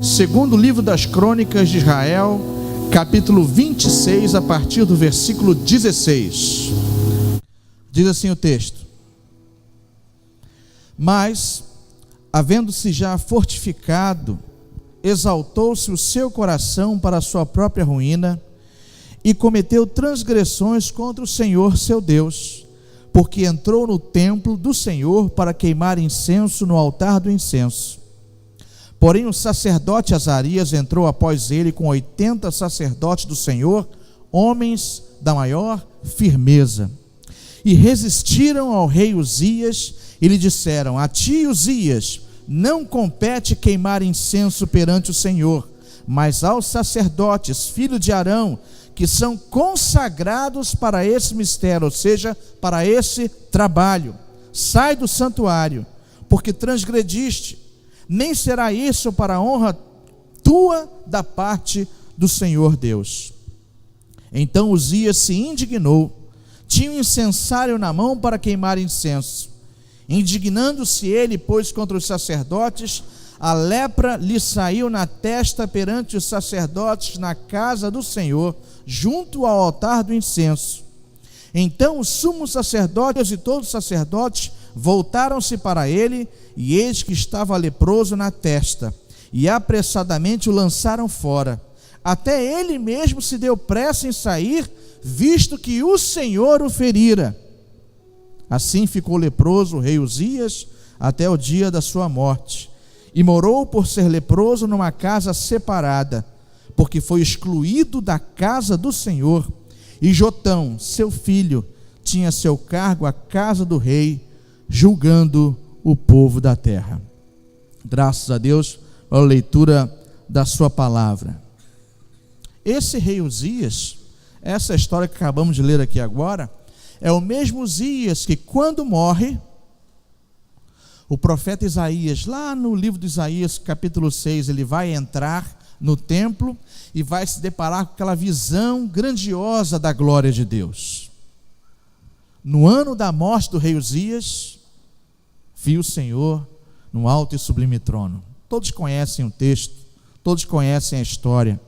Segundo livro das Crônicas de Israel, capítulo 26, a partir do versículo 16. Diz assim o texto: Mas, havendo-se já fortificado, exaltou-se o seu coração para a sua própria ruína, e cometeu transgressões contra o Senhor seu Deus, porque entrou no templo do Senhor para queimar incenso no altar do incenso. Porém o sacerdote Azarias entrou após ele com 80 sacerdotes do Senhor, homens da maior firmeza, e resistiram ao rei Uzias, e lhe disseram: A ti, Uzias, não compete queimar incenso perante o Senhor, mas aos sacerdotes, filho de Arão, que são consagrados para esse mistério, ou seja, para esse trabalho. Sai do santuário, porque transgrediste, nem será isso para a honra tua da parte do Senhor Deus. Então Uzias se indignou, tinha um incensário na mão para queimar incenso. Indignando-se ele, pois, contra os sacerdotes, a lepra lhe saiu na testa perante os sacerdotes na casa do Senhor, junto ao altar do incenso. Então o sumo sacerdote e todos os sacerdotes voltaram-se para ele, e eis que estava leproso na testa, e apressadamente o lançaram fora. Até ele mesmo se deu pressa em sair, visto que o Senhor o ferira. Assim ficou leproso o rei Uzias até o dia da sua morte, e morou por ser leproso numa casa separada, porque foi excluído da casa do Senhor. E Jotão, seu filho, tinha a seu cargo a casa do rei, julgando o povo da terra. Graças a Deus pela leitura da sua palavra. Esse rei Uzias, essa história que acabamos de ler aqui agora, é o mesmo Uzias que, quando morre, o profeta Isaías, lá no livro de Isaías, capítulo 6, ele vai entrar no templo e vai se deparar com aquela visão grandiosa da glória de Deus. No ano da morte do rei Uzias, viu o Senhor no alto e sublime trono. Todos conhecem o texto, todos conhecem a história.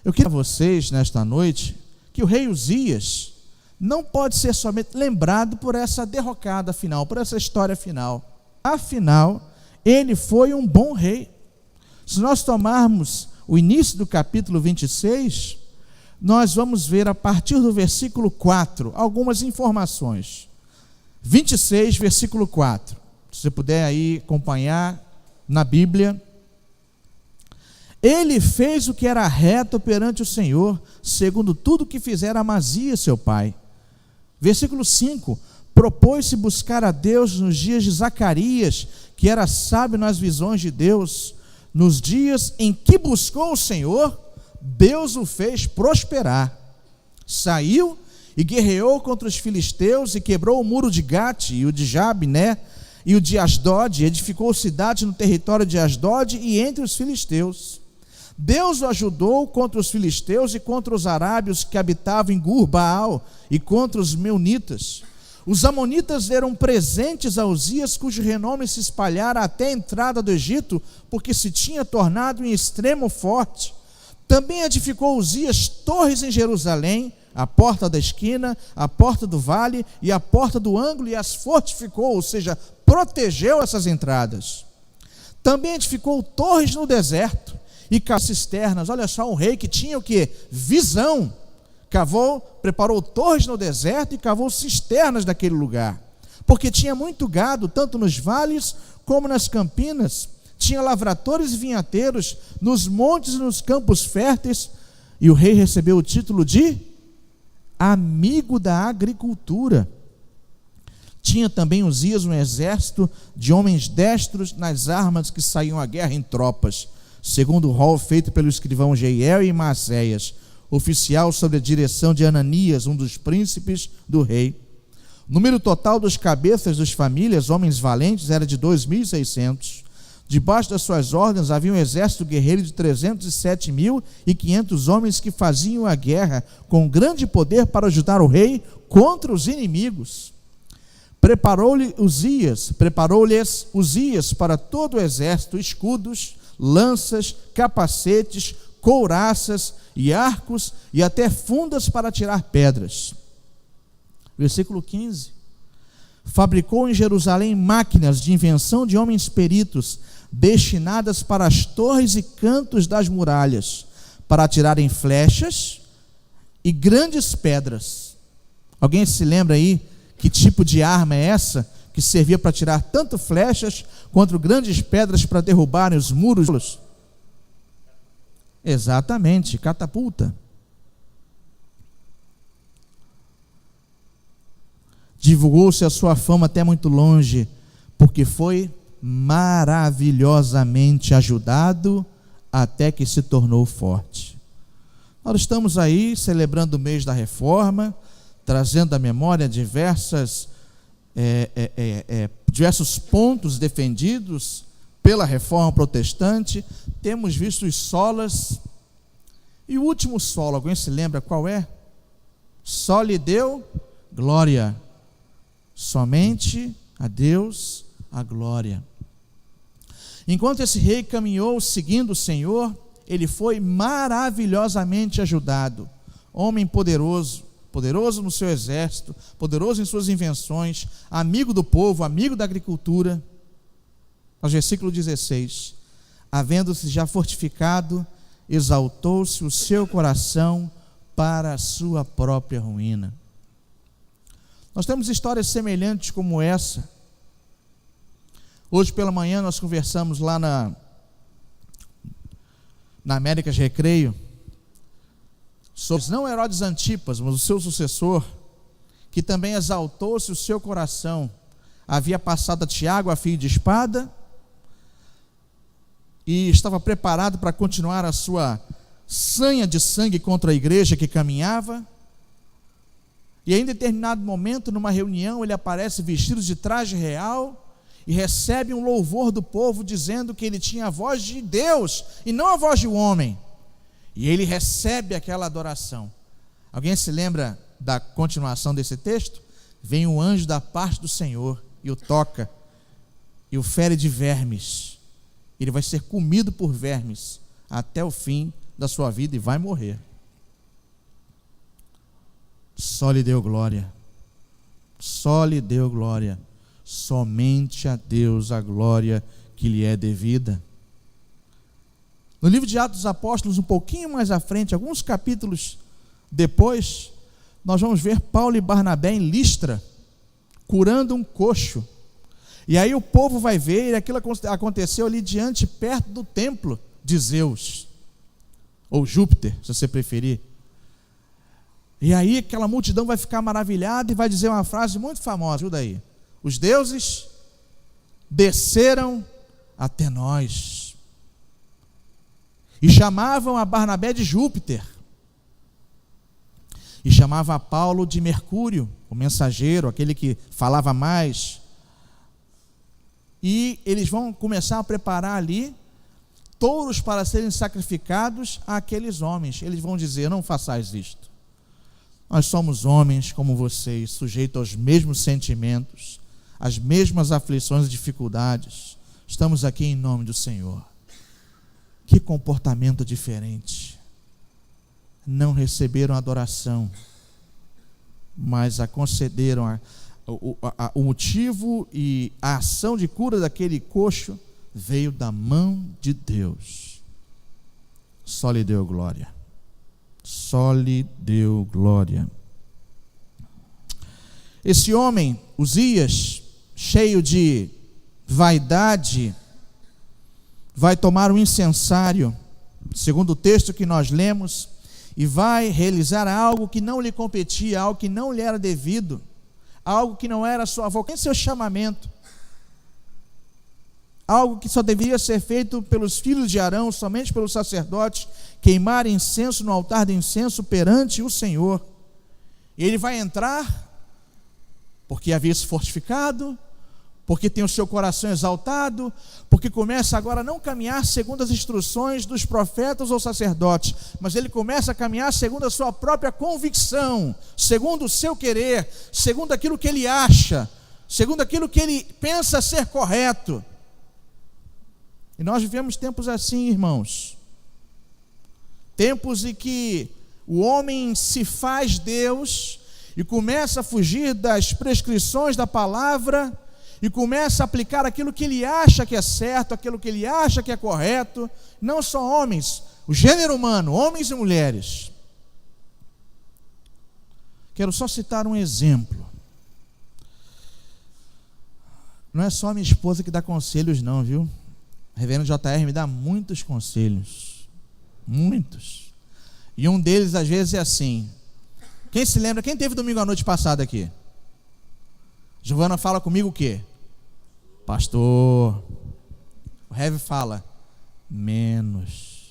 Eu queria vocês, nesta noite, que o rei Uzias não pode ser somente lembrado por essa derrocada final, por essa história final. Afinal, ele foi um bom rei. Se nós tomarmos o início do capítulo 26, nós vamos ver a partir do versículo 4, algumas informações. 26, versículo 4. Se você puder aí acompanhar na Bíblia. Ele fez o que era reto perante o Senhor, segundo tudo que fizera Amazias, seu pai. Versículo 5. Propôs-se buscar a Deus nos dias de Zacarias, que era sábio nas visões de Deus. Nos dias em que buscou o Senhor, Deus o fez prosperar. Saiu e guerreou contra os filisteus e quebrou o muro de Gate e o de Jabné e o de Asdod, edificou cidades no território de Asdod e entre os filisteus. Deus o ajudou contra os filisteus e contra os arábios que habitavam em Gur-Baal e contra os meunitas. Os amonitas deram presentes a Uzias, cujo renome se espalhara até a entrada do Egito, porque se tinha tornado em extremo forte. Também edificou Uzias torres em Jerusalém, a porta da esquina, a porta do vale e a porta do ângulo, e as fortificou, ou seja, protegeu essas entradas. Também edificou torres no deserto e cisternas. Olha só, um rei que tinha o quê? Visão. Preparou torres no deserto e cavou cisternas naquele lugar, porque tinha muito gado, tanto nos vales como nas campinas. Tinha lavradores e vinhateiros nos montes e nos campos férteis, e o rei recebeu o título de amigo da agricultura. Tinha também Uzias um exército de homens destros nas armas que saíam à guerra em tropas, segundo o rol feito pelo escrivão Jeiel e Maaseias, oficial sob a direção de Ananias, um dos príncipes do rei. O número total dos cabeças das famílias, homens valentes, era de 2.600. Debaixo das suas ordens havia um exército guerreiro de 307.500 homens que faziam a guerra com grande poder para ajudar o rei contra os inimigos. preparou-lhes Uzias para todo o exército escudos, lanças, capacetes, couraças e arcos e até fundas para tirar pedras. Versículo 15. Fabricou em Jerusalém máquinas de invenção de homens peritos, destinadas para as torres e cantos das muralhas, para atirarem flechas e grandes pedras. Alguém se lembra aí que tipo de arma é essa que servia para tirar tanto flechas quanto grandes pedras para derrubarem os muros? Exatamente, catapulta. Divulgou-se a sua fama até muito longe, porque foi maravilhosamente ajudado até que se tornou forte. Nós estamos aí celebrando o mês da Reforma, trazendo à memória diversos pontos defendidos pela Reforma Protestante. Temos visto os solas, e o último solo, alguém se lembra qual é? Só lhe deu glória. Somente a Deus a glória. Enquanto esse rei caminhou seguindo o Senhor, ele foi maravilhosamente ajudado. Homem poderoso, poderoso no seu exército, poderoso em suas invenções, amigo do povo, amigo da agricultura. Mas versículo 16: havendo-se já fortificado, exaltou-se o seu coração para a sua própria ruína. Nós temos histórias semelhantes como essa. Hoje pela manhã nós conversamos lá na Américas Recreio sobre não Herodes Antipas, mas o seu sucessor, que também exaltou-se o seu coração. Havia passado a Tiago a fio de espada e estava preparado para continuar a sua sanha de sangue contra a igreja que caminhava. E em determinado momento, numa reunião, ele aparece vestido de traje real e recebe um louvor do povo, dizendo que ele tinha a voz de Deus e não a voz de um homem. E ele recebe aquela adoração. Alguém se lembra da continuação desse texto? Vem um anjo da parte do Senhor e o toca e o fere de vermes. Ele vai ser comido por vermes até o fim da sua vida e vai morrer. Só lhe deu glória, só lhe deu glória, somente a Deus a glória que lhe é devida. No livro de Atos dos Apóstolos, um pouquinho mais à frente, alguns capítulos depois, nós vamos ver Paulo e Barnabé em Listra, curando um coxo. E aí o povo vai ver, e aquilo aconteceu ali diante, perto do templo de Zeus, ou Júpiter, se você preferir. E aí aquela multidão vai ficar maravilhada e vai dizer uma frase muito famosa, ajuda aí: os deuses desceram até nós. E chamavam a Barnabé de Júpiter, e chamava a Paulo de Mercúrio, o mensageiro, aquele que falava mais. E eles vão começar a preparar ali touros para serem sacrificados àqueles homens. Eles vão dizer: não façais isto. Nós somos homens como vocês, sujeitos aos mesmos sentimentos, às mesmas aflições e dificuldades. Estamos aqui em nome do Senhor. Que comportamento diferente. Não receberam adoração, mas a concederam o motivo e a ação de cura daquele coxo veio da mão de Deus. Só lhe deu glória. Só lhe deu glória. Esse homem, Uzias, cheio de vaidade, vai tomar um incensário, segundo o texto que nós lemos, e vai realizar algo que não lhe competia, algo que não lhe era devido, algo que não era a sua vocação, seu chamamento, algo que só deveria ser feito pelos filhos de Arão, somente pelos sacerdotes, queimar incenso no altar de incenso perante o Senhor. E ele vai entrar, porque havia se fortificado, porque tem o seu coração exaltado, porque começa agora a não caminhar segundo as instruções dos profetas ou sacerdotes, mas ele começa a caminhar segundo a sua própria convicção, segundo o seu querer, segundo aquilo que ele acha, segundo aquilo que ele pensa ser correto. E nós vivemos tempos assim, irmãos. Tempos em que o homem se faz Deus e começa a fugir das prescrições da palavra e começa a aplicar aquilo que ele acha que é certo, aquilo que ele acha que é correto. Não só homens, o gênero humano, homens e mulheres. Quero só citar um exemplo. Não é só minha esposa que dá conselhos não, viu? O reverendo JR me dá muitos conselhos. Muitos. E um deles às vezes é assim. Quem se lembra, quem teve domingo à noite passada aqui? Giovana fala comigo o quê? Pastor. O Rev fala, menos.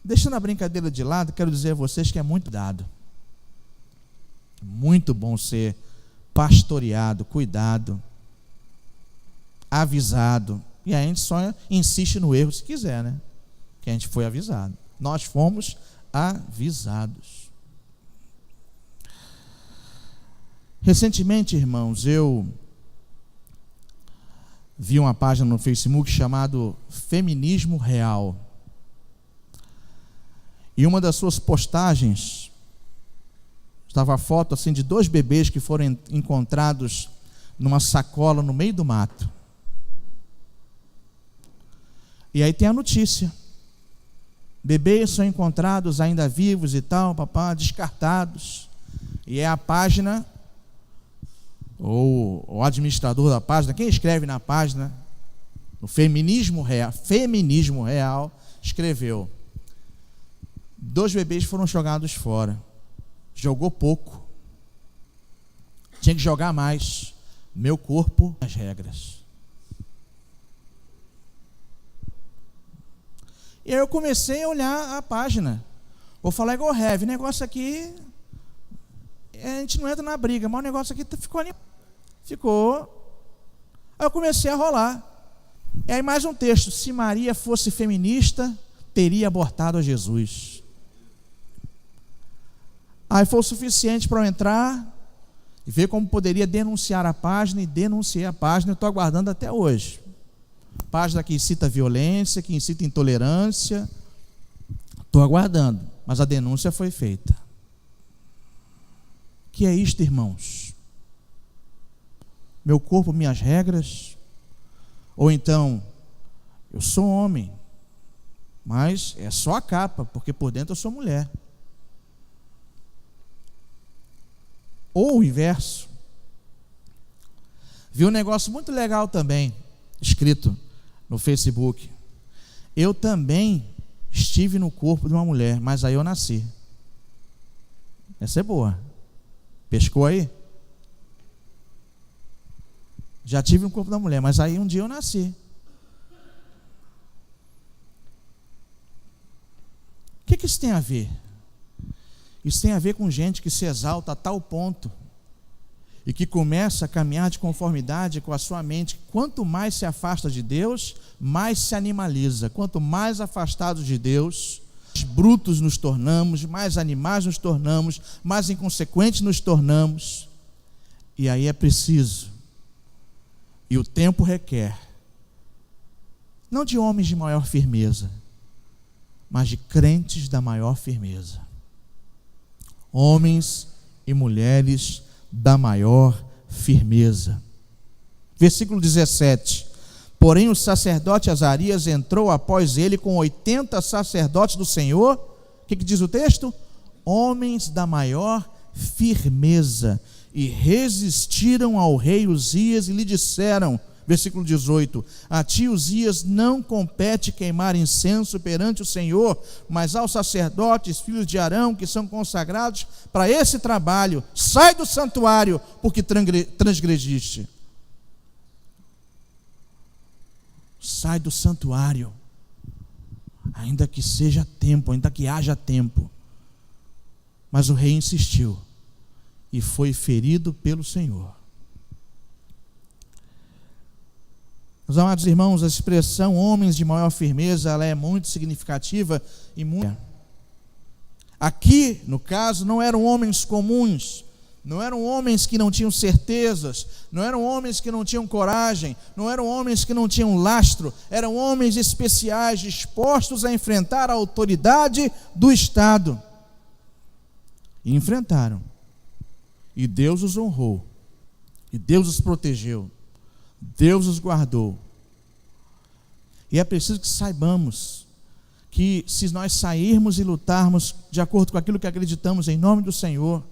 Deixando a brincadeira de lado, quero dizer a vocês que é muito dado. Muito bom ser pastoreado, cuidado, avisado. E a gente só insiste no erro se quiser, né? Que a gente foi avisado. Nós fomos avisados. Recentemente, irmãos, eu vi uma página no Facebook chamado Feminismo Real. E uma das suas postagens estava a foto assim de 2 bebês que foram encontrados numa sacola no meio do mato. E aí tem a notícia: bebês são encontrados ainda vivos e tal, descartados. E é a página, ou o administrador da página, quem escreve na página, no Feminismo Real, escreveu: 2 bebês foram jogados fora. Jogou pouco. Tinha que jogar mais. Meu corpo, as regras. E aí eu comecei a olhar a página. Vou falar igual o Rev, negócio aqui, a gente não entra na briga, mas o negócio aqui ficou ali. Ficou. Aí eu comecei a rolar. E aí mais um texto: se Maria fosse feminista, teria abortado a Jesus. Aí foi o suficiente para eu entrar e ver como poderia denunciar a página, e denunciei a página. Eu estou aguardando até hoje. Página que incita violência, que incita intolerância. Estou aguardando, mas a denúncia foi feita. Que é isto, irmãos? Meu corpo, minhas regras? Ou então, eu sou homem, mas é só a capa, porque por dentro eu sou mulher. Ou o inverso. Vi um negócio muito legal também, escrito no Facebook: eu também estive no corpo de uma mulher, mas aí eu nasci. Essa é boa. Pescou aí? Já tive no corpo da mulher, mas aí um dia eu nasci. O que isso tem a ver? Isso tem a ver com gente que se exalta a tal ponto e que começa a caminhar de conformidade com a sua mente. Quanto mais se afasta de Deus, mais se animaliza. Quanto mais afastados de Deus, mais brutos nos tornamos, mais animais nos tornamos, mais inconsequentes nos tornamos. E aí é preciso, e o tempo requer, não de homens de maior firmeza, mas de crentes da maior firmeza. Homens e mulheres da maior firmeza. Versículo 17: porém o sacerdote Azarias entrou após ele com 80 sacerdotes do Senhor. O que diz o texto? Homens da maior firmeza, e resistiram ao rei Uzias e lhe disseram, versículo 18: a ti, Uzias, não compete queimar incenso perante o Senhor, mas aos sacerdotes, filhos de Arão, que são consagrados para esse trabalho. Sai do santuário, porque transgrediste. Sai do santuário, ainda que seja tempo, ainda que haja tempo. Mas o rei insistiu e foi ferido pelo Senhor. Meus amados irmãos, a expressão homens de maior firmeza, ela é muito significativa e muito. Aqui, no caso, não eram homens comuns, Não eram homens que não tinham certezas, não eram homens que não tinham coragem, não eram homens que não tinham lastro, eram homens especiais, dispostos a enfrentar a autoridade do Estado. E enfrentaram. E Deus os honrou. E Deus os protegeu. Deus os guardou. E é preciso que saibamos que se nós sairmos e lutarmos de acordo com aquilo que acreditamos em nome do Senhor,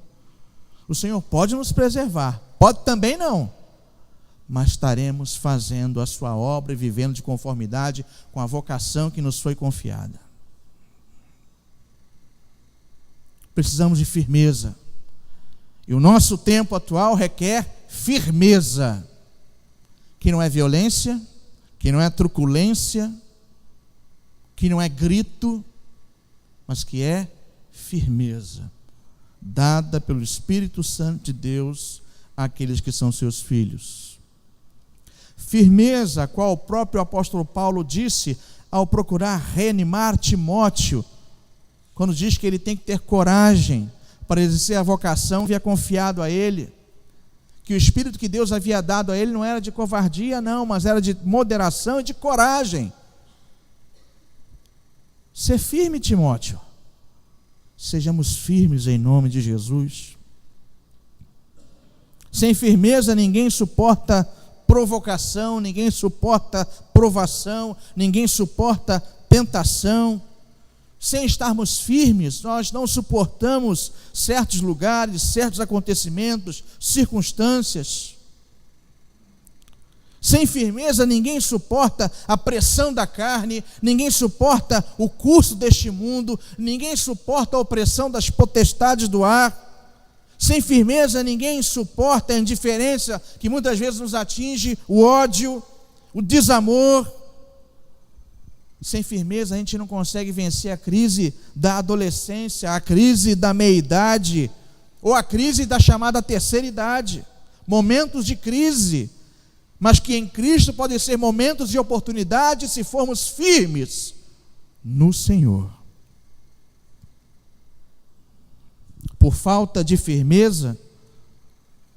o Senhor pode nos preservar, pode também não, mas estaremos fazendo a sua obra e vivendo de conformidade com a vocação que nos foi confiada. Precisamos de firmeza, e o nosso tempo atual requer firmeza, que não é violência, que não é truculência, que não é grito, mas que é firmeza, dada pelo Espírito Santo de Deus àqueles que são seus filhos. Firmeza, a qual o próprio apóstolo Paulo disse ao procurar reanimar Timóteo, quando diz que ele tem que ter coragem para exercer a vocação que havia confiado a ele, que o Espírito que Deus havia dado a ele não era de covardia, não, mas era de moderação e de coragem. Ser firme, Timóteo. Sejamos firmes em nome de Jesus. Sem firmeza ninguém suporta provocação, ninguém suporta provação, ninguém suporta tentação. Sem estarmos firmes, nós não suportamos certos lugares, certos acontecimentos, circunstâncias. Sem firmeza ninguém suporta a pressão da carne, ninguém suporta o curso deste mundo, ninguém suporta a opressão das potestades do ar. Sem firmeza ninguém suporta a indiferença que muitas vezes nos atinge, o ódio, o desamor. Sem firmeza a gente não consegue vencer a crise da adolescência, a crise da meia-idade, ou a crise da chamada terceira idade. Momentos de crise, mas que em Cristo podem ser momentos de oportunidade se formos firmes no Senhor. Por falta de firmeza,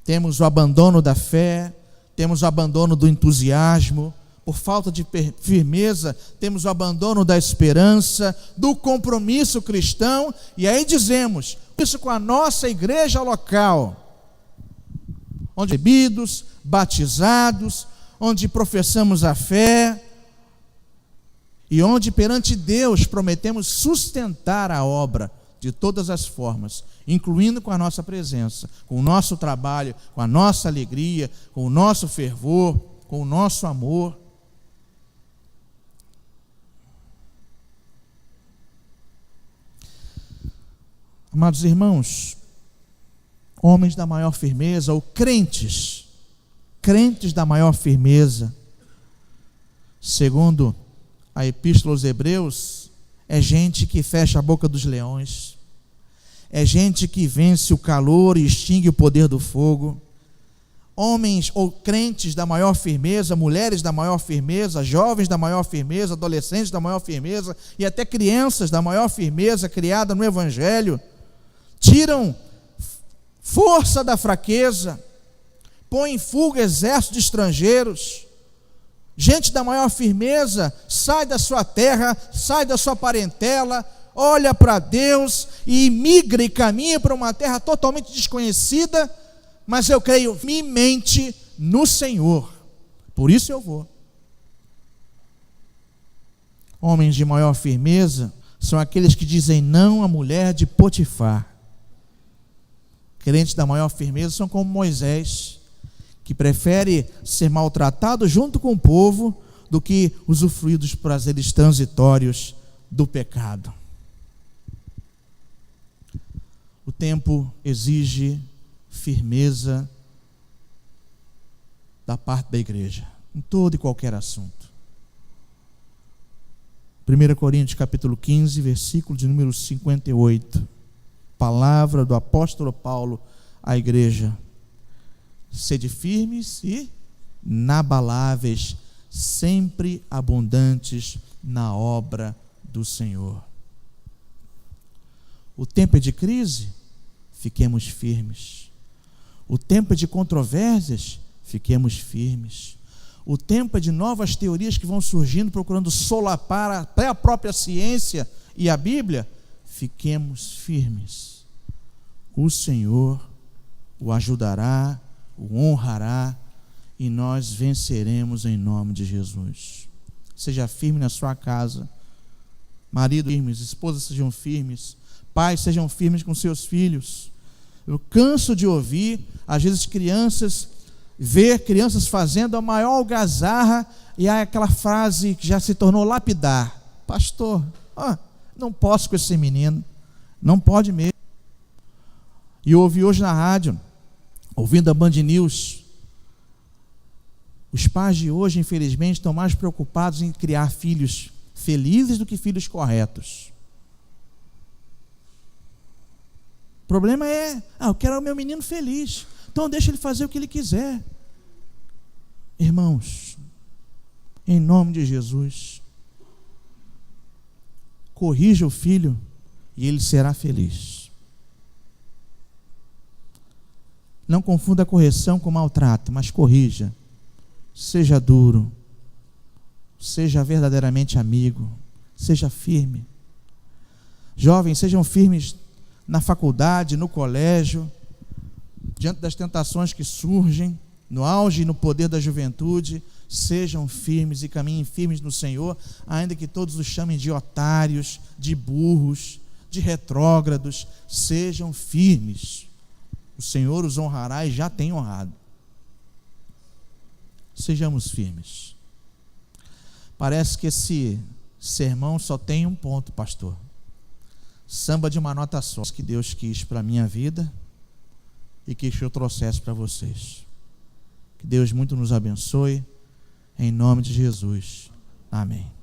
temos o abandono da fé, temos o abandono do entusiasmo. Por falta de firmeza, temos o abandono da esperança, do compromisso cristão, e aí dizemos, isso com a nossa igreja local, onde bebidos, batizados, onde professamos a fé, e onde perante Deus prometemos sustentar a obra de todas as formas, incluindo com a nossa presença, com o nosso trabalho, com a nossa alegria, com o nosso fervor, com o nosso amor. Amados irmãos, homens da maior firmeza, ou crentes da maior firmeza, segundo a Epístola aos Hebreus, é gente que fecha a boca dos leões, é gente que vence o calor e extingue o poder do fogo. Homens ou crentes da maior firmeza, mulheres da maior firmeza, jovens da maior firmeza, adolescentes da maior firmeza e até crianças da maior firmeza, criada no Evangelho, tiram força da fraqueza, põem em fuga exércitos de estrangeiros. Gente da maior firmeza sai da sua terra, sai da sua parentela, olha para Deus e migra e caminha para uma terra totalmente desconhecida, mas eu creio firmemente no Senhor, por isso eu vou. Homens de maior firmeza são aqueles que dizem não à mulher de Potifar. Crentes da maior firmeza são como Moisés, que prefere ser maltratado junto com o povo do que usufruir dos prazeres transitórios do pecado. O tempo exige firmeza da parte da igreja, em todo e qualquer assunto. 1 Coríntios capítulo 15, versículo de número 58. Palavra do apóstolo Paulo à igreja: sede firmes e inabaláveis, sempre abundantes na obra do Senhor. O tempo é de crise, fiquemos firmes. O tempo é de controvérsias, fiquemos firmes. O tempo é de novas teorias que vão surgindo, procurando solapar até a própria ciência e a Bíblia, fiquemos firmes. O Senhor o ajudará, o honrará, e nós venceremos em nome de Jesus. Seja firme na sua casa, marido firmes, esposas sejam firmes, pais sejam firmes com seus filhos. Eu canso de ouvir, às vezes ver crianças fazendo a maior algazarra, e há aquela frase que já se tornou lapidar: pastor, não posso com esse menino, não pode mesmo. E eu ouvi hoje na rádio, ouvindo a Band News, os pais de hoje, infelizmente, estão mais preocupados em criar filhos felizes do que filhos corretos. O problema é, eu quero o meu menino feliz, então deixa ele fazer o que ele quiser. Irmãos, em nome de Jesus, corrija o filho e ele será feliz. Não confunda a correção com maltrato, mas corrija. Seja duro, seja verdadeiramente amigo, seja firme. Jovens, sejam firmes na faculdade, no colégio, diante das tentações que surgem, no auge e no poder da juventude. Sejam firmes e caminhem firmes no Senhor, ainda que todos os chamem de otários, de burros, de retrógrados. Sejam firmes. O Senhor os honrará e já tem honrado. Sejamos firmes. Parece que esse sermão só tem um ponto, pastor. Samba de uma nota só, que Deus quis para a minha vida e que eu trouxesse para vocês. Que Deus muito nos abençoe, em nome de Jesus. Amém.